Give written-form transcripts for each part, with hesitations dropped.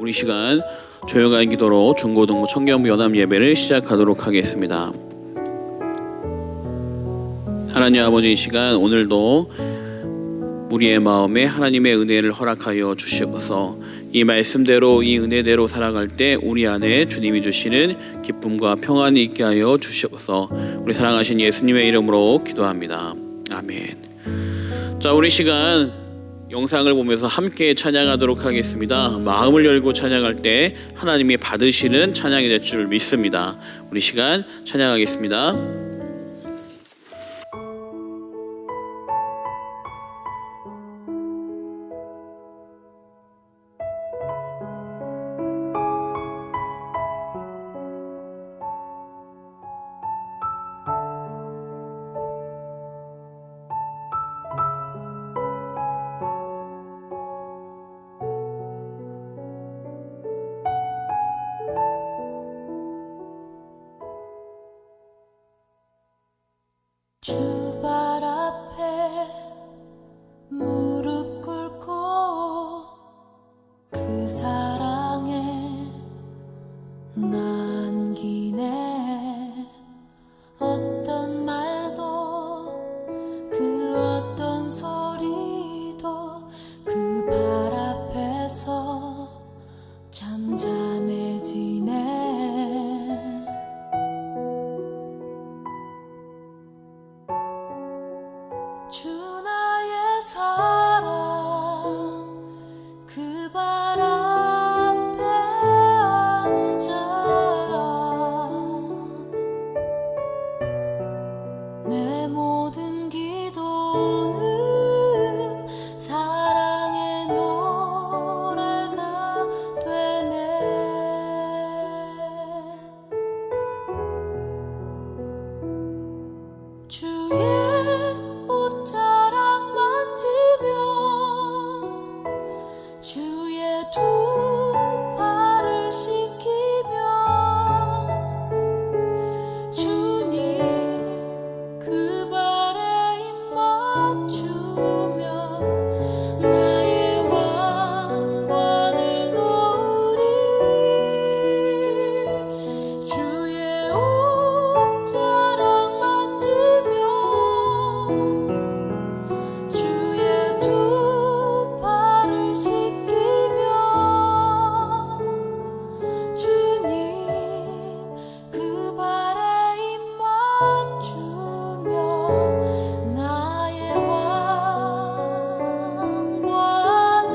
우리 시간 조용한 기도로 중고등부 청년부 연합 예배를 시작하도록 하겠습니다. 하나님 아버지, 이 시간 오늘도 우리의 마음에 하나님의 은혜를 허락하여 주시옵소서. 이 말씀대로, 이 은혜대로 살아갈 때 우리 안에 주님이 주시는 기쁨과 평안이 있게 하여 주시옵소서. 우리 사랑하신 예수님의 이름으로 기도합니다. 아멘. 자, 우리 시간 영상을 보면서 함께 찬양하도록 하겠습니다. 마음을 열고 찬양할 때 하나님이 받으시는 찬양이 될 줄 믿습니다. 우리 시간 찬양하겠습니다. 주 발 앞에 무릎 꿇고 그 사랑에 남기네. 어떤 말도 그 어떤 소리도 그 발 앞에서 잠잠해지네. 주 나의 사랑 그 발 앞에 앉아 내 모든 기도는 사랑의 노래가 되네. 주의 옷자락 만지며 주의 두 팔을 씻기며 주님 그 발에 입 맞추며 나의 왕관을 놓으리. 주의 옷자락 만지며 주의 두 팔을 씻기며 주님 그 발에 입 맞추며 나의 왕관을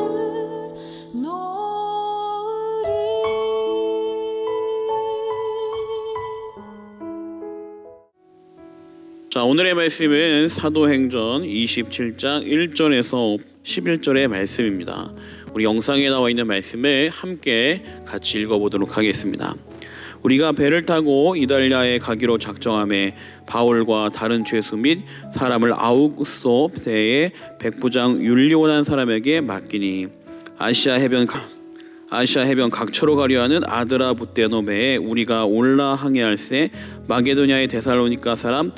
놓으리. 자, 오늘의 말씀은 사도행전 27장 1절에서 11절의 말씀입니다. 우리 영상에 나와 있는 말씀을 함께 같이 읽어보도록 하겠습니다. 우리가 배를 타고 이달리아에 가기로 작정하매 바울과 다른 죄수 및 사람을 아우구스도 대의 백부장 율리오라는 사람에게 맡기니 아시아 해변 각처로 가려 하는 아드라부테노 배에 우리가 올라 항해할새 마게도냐의 데살로니가 사람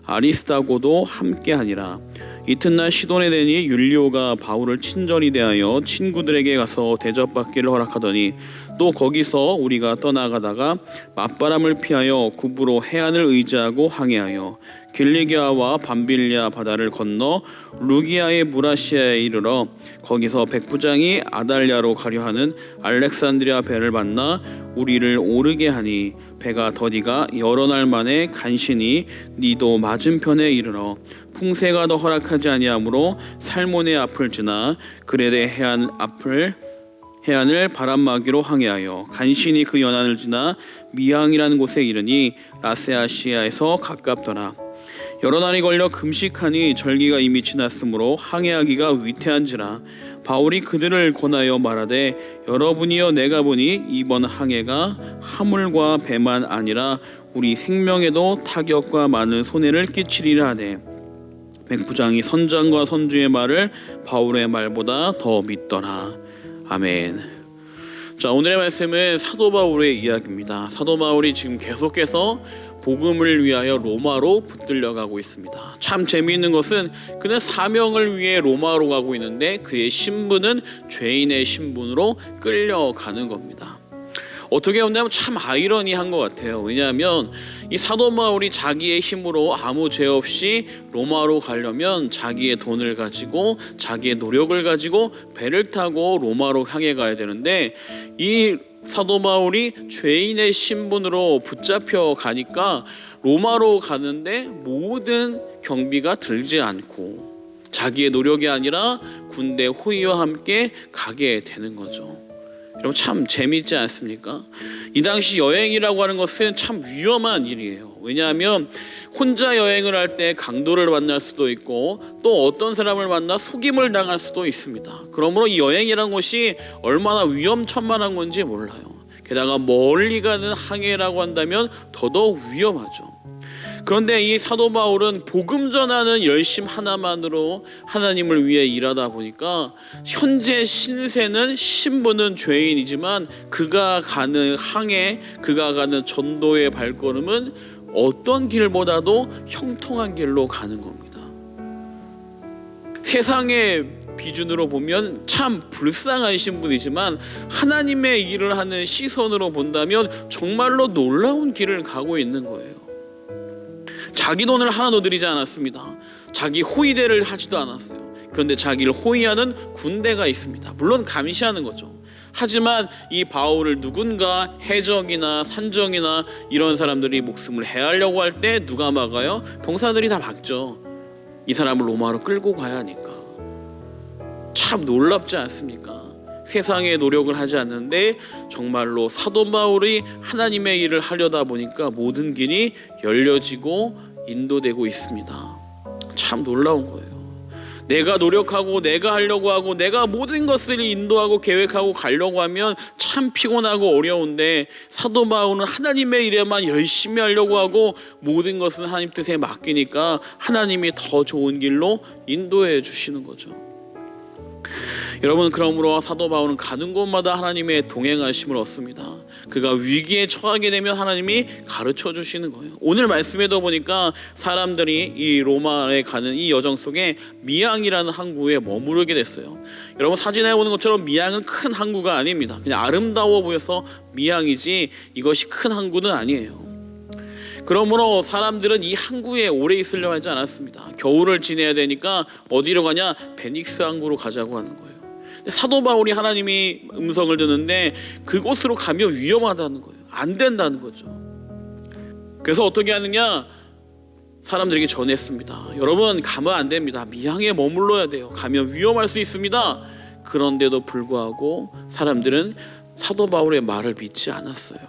아리스다고도 함께하니라. 이튿날 시돈에 되니 율리오가 바울을 친절히 대하여 친구들에게 가서 대접받기를 허락하더니 또 거기서 우리가 떠나가다가 맞바람을 피하여 구부로 해안을 의지하고 항해하여 길리기아와 밤빌리아 바다를 건너 루기아의 무라시아에 이르러 거기서 백부장이 아달랴로 가려 하는 알렉산드리아 배를 만나 우리를 오르게 하니 배가 더디가 여러 날 만에 간신히 니도 맞은편에 이르러 풍세가 더 허락하지 아니하므로 살몬의 앞을 지나 그레데 해안을 바람막이로 항해하여 간신히 그 연안을 지나 미항이라는 곳에 이르니 라세아시아에서 가깝더라. 여러 날이 걸려 금식하니 절기가 이미 지났으므로 항해하기가 위태한지라. 바울이 그들을 권하여 말하되 여러분이여 내가 보니 이번 항해가 화물과 배만 아니라 우리 생명에도 타격과 많은 손해를 끼치리라 하되 백부장이 선장과 선주의 말을 바울의 말보다 더 믿더라. 아멘. 자, 오늘의 말씀은 사도 바울의 이야기입니다. 사도 바울이 지금 계속해서 복음을 위하여 로마로 붙들려 가고 있습니다. 참 재미있는 것은 그는 사명을 위해 로마로 가고 있는데 그의 신분은 죄인의 신분으로 끌려가는 겁니다. 어떻게 보면 참 아이러니한 것 같아요. 왜냐하면 이 사도 바울이 자기의 힘으로 아무 죄 없이 로마로 가려면 자기의 돈을 가지고 자기의 노력을 가지고 배를 타고 로마로 향해 가야 되는데 이 사도 바울이 죄인의 신분으로 붙잡혀 가니까 로마로 가는데 모든 경비가 들지 않고 자기의 노력이 아니라 군대 호위와 함께 가게 되는 거죠. 여러분 참 재미있지 않습니까? 이 당시 여행이라고 하는 것은 참 위험한 일이에요. 왜냐하면 혼자 여행을 할 때 강도를 만날 수도 있고 또 어떤 사람을 만나 속임을 당할 수도 있습니다. 그러므로 이 여행이라는 것이 얼마나 위험천만한 건지 몰라요. 게다가 멀리 가는 항해라고 한다면 더더욱 위험하죠. 그런데 이 사도 바울은 복음 전하는 열심 하나만으로 하나님을 위해 일하다 보니까 현재 신세는 신분은 죄인이지만 그가 가는 항해, 그가 가는 전도의 발걸음은 어떤 길보다도 형통한 길로 가는 겁니다. 세상의 비준으로 보면 참 불쌍한 신분이지만 하나님의 일을 하는 시선으로 본다면 정말로 놀라운 길을 가고 있는 거예요. 자기 돈을 하나도 들이지 않았습니다. 자기 호위대를 하지도 않았어요. 그런데 자기를 호위하는 군대가 있습니다. 물론 감시하는 거죠. 하지만 이 바울을 누군가 해적이나 산정이나 이런 사람들이 목숨을 해하려고 할 때 누가 막아요? 병사들이 다 막죠. 이 사람을 로마로 끌고 가야 하니까. 참 놀랍지 않습니까? 세상의 노력을 하지 않는데 정말로 사도 바울이 하나님의 일을 하려다 보니까 모든 길이 열려지고 인도되고 있습니다. 참 놀라운 거예요. 내가 노력하고 내가 하려고 하고 내가 모든 것을 인도하고 계획하고 가려고 하면 참 피곤하고 어려운데 사도 바울은 하나님의 일에만 열심히 하려고 하고 모든 것은 하나님 뜻에 맡기니까 하나님이 더 좋은 길로 인도해 주시는 거죠. 여러분, 그러므로 사도 바울은 가는 곳마다 하나님의 동행하심을 얻습니다. 그가 위기에 처하게 되면 하나님이 가르쳐 주시는 거예요. 오늘 말씀에도 보니까 사람들이 이 로마에 가는 이 여정 속에 미양이라는 항구에 머무르게 됐어요. 여러분, 사진에 보는 것처럼 미양은 큰 항구가 아닙니다. 그냥 아름다워 보여서 미양이지 이것이 큰 항구는 아니에요. 그러므로 사람들은 이 항구에 오래 있으려 하지 않았습니다. 겨울을 지내야 되니까 어디로 가냐? 베닉스 항구로 가자고 하는 거예요. 근데 사도 바울이 하나님이 음성을 듣는데 그곳으로 가면 위험하다는 거예요. 안 된다는 거죠. 그래서 어떻게 하느냐? 사람들에게 전했습니다. 여러분, 가면 안 됩니다. 미양에 머물러야 돼요. 가면 위험할 수 있습니다. 그런데도 불구하고 사람들은 사도 바울의 말을 믿지 않았어요.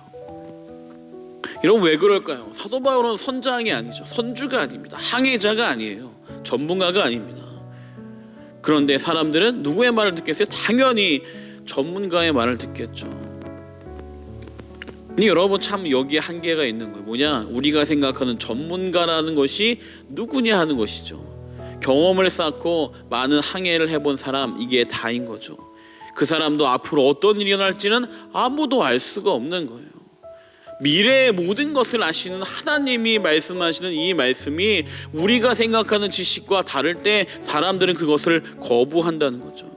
여러분, 왜 그럴까요? 사도 바울은 선장이 아니죠. 선주가 아닙니다. 항해자가 아니에요. 전문가가 아닙니다. 그런데 사람들은 누구의 말을 듣겠어요? 당연히 전문가의 말을 듣겠죠. 근데 여러분, 참 여기에 한계가 있는 거예요. 뭐냐? 우리가 생각하는 전문가라는 것이 누구냐 하는 것이죠. 경험을 쌓고 많은 항해를 해본 사람, 이게 다인 거죠. 그 사람도 앞으로 어떤 일이 일어날지는 아무도 알 수가 없는 거예요. 미래의 모든 것을 아시는 하나님이 말씀하시는 이 말씀이 우리가 생각하는 지식과 다를 때 사람들은 그것을 거부한다는 거죠.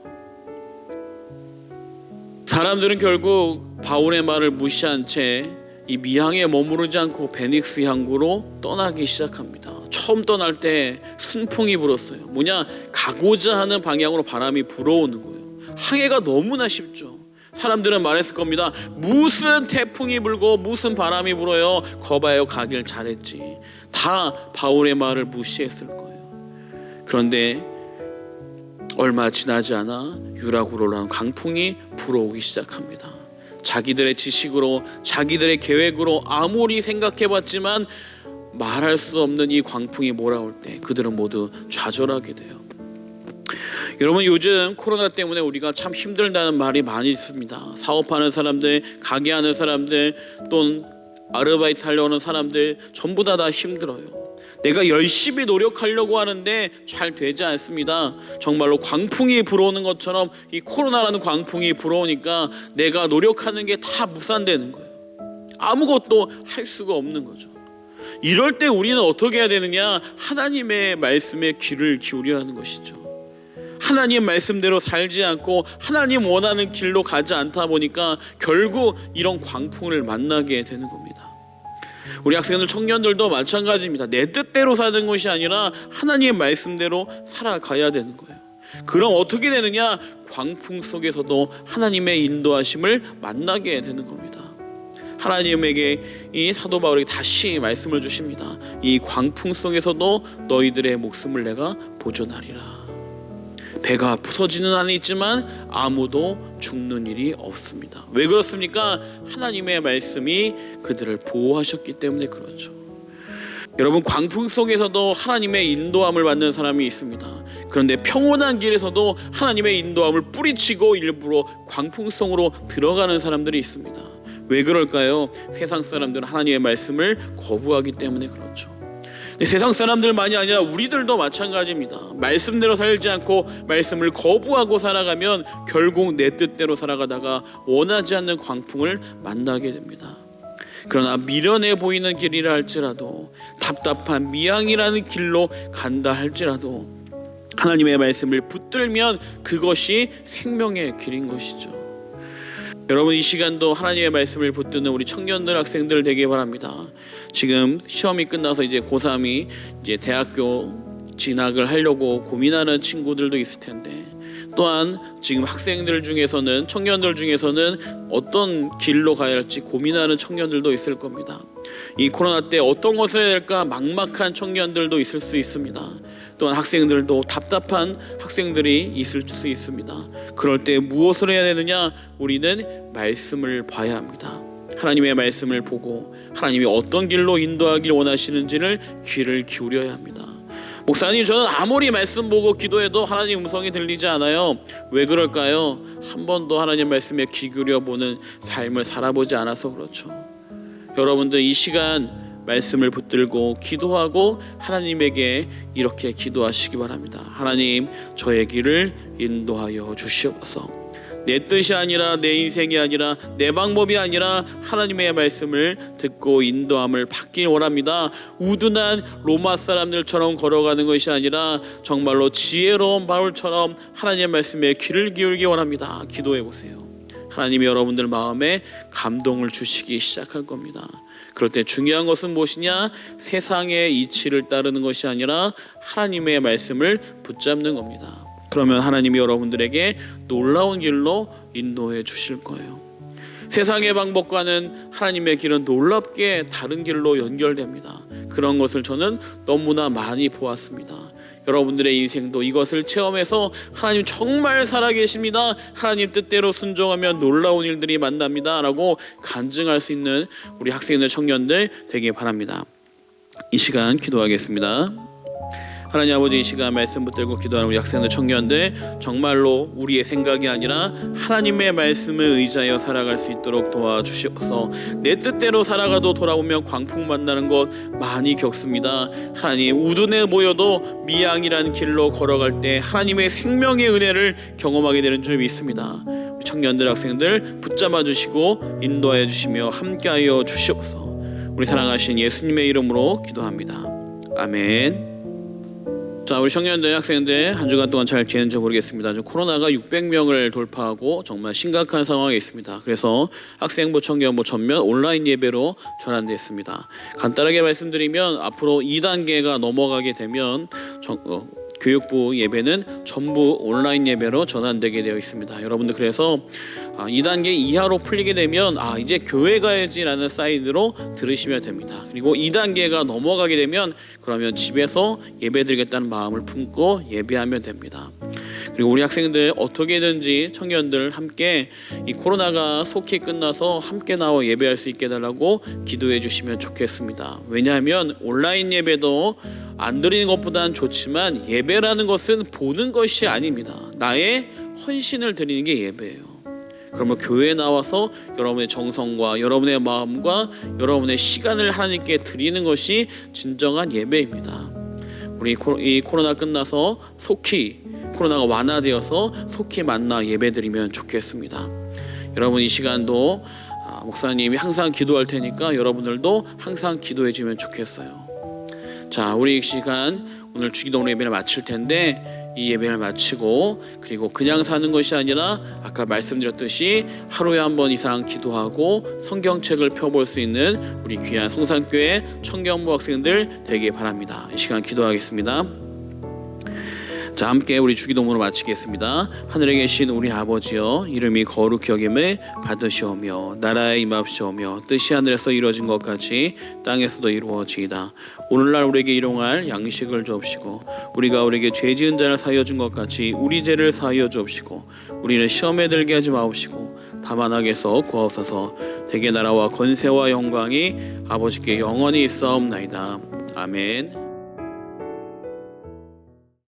사람들은 결국 바울의 말을 무시한 채 이 미항에 머무르지 않고 베닉스 항구로 떠나기 시작합니다. 처음 떠날 때 순풍이 불었어요. 뭐냐? 가고자 하는 방향으로 바람이 불어오는 거예요. 항해가 너무나 쉽죠. 사람들은 말했을 겁니다. 무슨 태풍이 불고 무슨 바람이 불어요. 거봐요, 가길 잘했지. 다 바울의 말을 무시했을 거예요. 그런데 얼마 지나지 않아 유라굴로라는 강풍이 불어오기 시작합니다. 자기들의 지식으로 자기들의 계획으로 아무리 생각해봤지만 말할 수 없는 이 광풍이 몰아올 때 그들은 모두 좌절하게 돼요. 여러분, 요즘 코로나 때문에 우리가 참 힘들다는 말이 많이 있습니다. 사업하는 사람들, 가게하는 사람들, 또 아르바이트 하려는 사람들 전부 다 힘들어요. 내가 열심히 노력하려고 하는데 잘 되지 않습니다. 정말로 광풍이 불어오는 것처럼 이 코로나라는 광풍이 불어오니까 내가 노력하는 게 다 무산되는 거예요. 아무것도 할 수가 없는 거죠. 이럴 때 우리는 어떻게 해야 되느냐? 하나님의 말씀에 귀를 기울여야 하는 것이죠. 하나님 말씀대로 살지 않고 하나님 원하는 길로 가지 않다 보니까 결국 이런 광풍을 만나게 되는 겁니다. 우리 학생들, 청년들도 마찬가지입니다. 내 뜻대로 사는 것이 아니라 하나님의 말씀대로 살아가야 되는 거예요. 그럼 어떻게 되느냐? 광풍 속에서도 하나님의 인도하심을 만나게 되는 겁니다. 하나님에게 이 사도 바울이 다시 말씀을 주십니다. 이 광풍 속에서도 너희들의 목숨을 내가 보존하리라. 배가 부서지는 한이 있지만 아무도 죽는 일이 없습니다. 왜 그렇습니까? 하나님의 말씀이 그들을 보호하셨기 때문에 그렇죠. 여러분, 광풍 속에서도 하나님의 인도함을 받는 사람이 있습니다. 그런데 평온한 길에서도 하나님의 인도함을 뿌리치고 일부러 광풍성으로 들어가는 사람들이 있습니다. 왜 그럴까요? 세상 사람들은 하나님의 말씀을 거부하기 때문에 그렇죠. 세상 사람들만이 아니라 우리들도 마찬가지입니다. 말씀대로 살지 않고 말씀을 거부하고 살아가면 결국 내 뜻대로 살아가다가 원하지 않는 광풍을 만나게 됩니다. 그러나 미련해 보이는 길이라 할지라도, 답답한 미양이라는 길로 간다 할지라도 하나님의 말씀을 붙들면 그것이 생명의 길인 것이죠. 여러분, 이 시간도 하나님의 말씀을 붙드는 우리 청년들, 학생들 되길 바랍니다. 지금 시험이 끝나서 이제 고3이 이제 대학교 진학을 하려고 고민하는 친구들도 있을 텐데, 또한 지금 학생들 중에서는, 청년들 중에서는 어떤 길로 가야 할지 고민하는 청년들도 있을 겁니다. 이 코로나 때 어떤 것을 해야 될까 막막한 청년들도 있을 수 있습니다. 또한 학생들도 답답한 학생들이 있을 수 있습니다. 그럴 때 무엇을 해야 되느냐? 우리는 말씀을 봐야 합니다. 하나님의 말씀을 보고 하나님이 어떤 길로 인도하길 원하시는지를 귀를 기울여야 합니다. 목사님, 저는 아무리 말씀 보고 기도해도 하나님 음성이 들리지 않아요. 왜 그럴까요? 한 번도 하나님 말씀에 귀 기울여보는 삶을 살아보지 않아서 그렇죠. 여러분들, 이 시간 말씀을 붙들고 기도하고 하나님에게 이렇게 기도하시기 바랍니다. 하나님, 저의 길을 인도하여 주시옵소서. 내 뜻이 아니라, 내 인생이 아니라, 내 방법이 아니라 하나님의 말씀을 듣고 인도함을 받길 원합니다. 우둔한 로마 사람들처럼 걸어가는 것이 아니라 정말로 지혜로운 바울처럼 하나님의 말씀에 귀를 기울이기 원합니다. 기도해 보세요. 하나님이 여러분들 마음에 감동을 주시기 시작할 겁니다. 그럴 때 중요한 것은 무엇이냐? 세상의 이치를 따르는 것이 아니라 하나님의 말씀을 붙잡는 겁니다. 그러면 하나님이 여러분들에게 놀라운 길로 인도해 주실 거예요. 세상의 방법과는 하나님의 길은 놀랍게 다른 길로 연결됩니다. 그런 것을 저는 너무나 많이 보았습니다. 여러분들의 인생도 이것을 체험해서 하나님 정말 살아계십니다, 하나님 뜻대로 순종하면 놀라운 일들이 만납니다 라고 간증할 수 있는 우리 학생들, 청년들 되길 바랍니다. 이 시간 기도하겠습니다. 하나님 아버지, 이 시간 말씀 붙들고 기도하는 우리 학생들, 청년들, 정말로 우리의 생각이 아니라 하나님의 말씀을 의지하여 살아갈 수 있도록 도와주시옵소서. 내 뜻대로 살아가도 돌아보면 광풍 만나는 것 많이 겪습니다. 하나님, 우둔해 보여도 미양이라는 길로 걸어갈 때 하나님의 생명의 은혜를 경험하게 되는 줄 믿습니다. 우리 청년들, 학생들 붙잡아 주시고 인도하여 주시며 함께하여 주시옵소서. 우리 사랑하신 예수님의 이름으로 기도합니다. 아멘. 자, 우리 청년들, 학생들 한 주간 동안 잘 지냈는지 모르겠습니다. 코로나가 600명을 돌파하고 정말 심각한 상황에 있습니다. 그래서 학생부, 청년부 전면 온라인 예배로 전환됐습니다. 간단하게 말씀드리면 앞으로 2단계가 넘어가게 되면 교육부 예배는 전부 온라인 예배로 전환되게 되어 있습니다. 여러분들, 그래서 2단계 이하로 풀리게 되면 이제 교회 가야지라는 사인으로 들으시면 됩니다. 그리고 2단계가 넘어가게 되면 그러면 집에서 예배드리겠다는 마음을 품고 예배하면 됩니다. 그리고 우리 학생들 어떻게든지 청년들 함께 이 코로나가 속히 끝나서 함께 나와 예배할 수 있게 해달라고 기도해 주시면 좋겠습니다. 왜냐하면 온라인 예배도 안 드리는 것보다는 좋지만 예배라는 것은 보는 것이 아닙니다. 나의 헌신을 드리는 게 예배예요. 그러면 교회에 나와서 여러분의 정성과 여러분의 마음과 여러분의 시간을 하나님께 드리는 것이 진정한 예배입니다. 우리 이 코로나 끝나서 속히 코로나가 완화되어서 속히 만나 예배드리면 좋겠습니다. 여러분, 이 시간도 목사님이 항상 기도할 테니까 여러분들도 항상 기도해 주면 좋겠어요. 자, 우리 이 시간 오늘 주기도문 예배를 마칠 텐데 이 예배를 마치고 그리고 그냥 사는 것이 아니라 아까 말씀드렸듯이 하루에 한 번 이상 기도하고 성경책을 펴볼 수 있는 우리 귀한 성산교회 청경부 학생들 되길 바랍니다. 이 시간 기도하겠습니다. 자, 함께 우리 주기도문을 마치겠습니다. 하늘에 계신 우리 아버지여, 이름이 거룩히 여김을 받으시오며 나라에 임합시오며 뜻이 하늘에서 이루어진 것 같이 땅에서도 이루어지이다. 오늘날 우리에게 일용할 양식을 주옵시고 우리가 우리에게 죄 지은 자를 사하여 준 것 같이 우리 죄를 사하여 주옵시고 우리는 시험에 들게 하지 마옵시고 다만 악에서 구하옵소서. 대개 나라와 권세와 영광이 아버지께 영원히 있사옵나이다. 아멘.